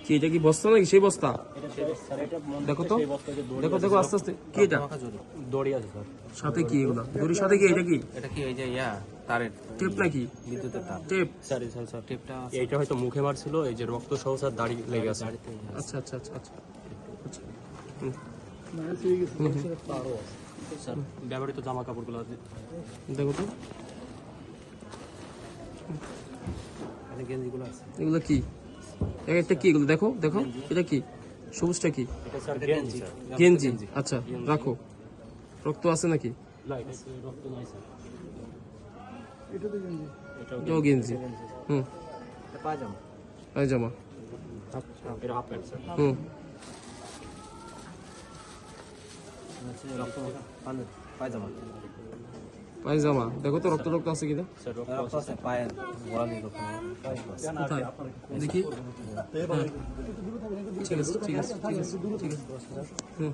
কি এটা কি বস্তা নাকি সেই বস্তা? দেখো তো, দেখো দেখো আস্তে আস্তে। কি এটা? দড়ি আছে স্যার। সাথে কি এগুলা? দড়ির সাথে কি এটা? কি এটা কি এই যে তারের টেপ নাকি? বিদ্যুতের তার। টেপ? স্যার স্যার টেপটা এইটা হয়তো মুখে মারছিল, এই যে রক্ত সহ স্যার দাড়ি লেগে আছে। আচ্ছা আচ্ছা আচ্ছা আচ্ছা আচ্ছা। স্যার ব্যবহৃত জামা কাপড়গুলো আছে। দেখো তো গেঞ্জিগুলো আছে। এগুলো কি? এটা কি এগুলো? দেখো দেখো এটা কি? সবুজটা কি? এটা স্যার গেঞ্জি। গেঞ্জি। আচ্ছা রাখো। রক্ত আছে নাকি? রক্ত নাই স্যার। এটাও গেঞ্জি। হুম, পায়জামা। পায়জামা। এটা হাফ প্যান্ট স্যার। হুম, পায়জামা। পায়জামা। দেখো তো রক্ত রক্ত আছে কিনা? স্যার রক্ত রক্ত আছে পায়ে গোড়ালি রক্ত। কোথায় দেখি? হ্যাঁ। ঠিক আছে ঠিক আছে ঠিক আছে ঠিক আছে। হুম,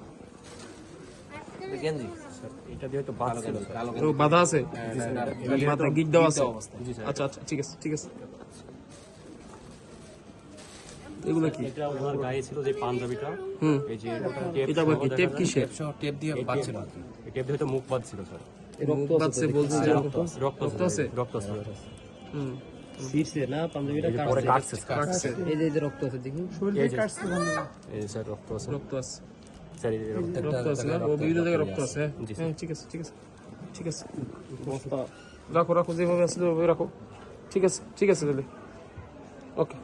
গেঞ্জি। এটা দিয়ে হয়তো বাদ ছিল স্যার। তো বাধা আছে? বাধা গিট দেওয়া আছে? আচ্ছা আচ্ছা ঠিক আছে ঠিক আছে। এগুলো কি? এটা ওনার গায়ে ছিল যে পাঞ্জাবিটা, হুম, এই যে টেপ এটা আবার কি? টেপ কিসের? টেপ দিয়ে বাঁধছিল আর কি। এই টেপ দিয়ে হয়তো মুখ বাদ ছিল স্যার। মুখ বাঁধছে বলছে যে রক্ত রক্ত আছে? রক্ত আছে। হুম, পরে কাটছে স্যার। কাটছে। এই যে রক্ত আছে দেখি। এই যে এই যে স্যার রক্ত আছে। রক্ত আছে। স্যার এই যে রক্ত। রক্ত আছে না? ও বিভিন্ন জায়গায় রক্ত আছে। জি, হ্যাঁ ঠিক আছে ঠিক আছে ঠিক আছে। রাখো রাখো, যেভাবে আসলে ওইভাবে রাখো। ঠিক আছে ঠিক আছে তাহলে। ওকে।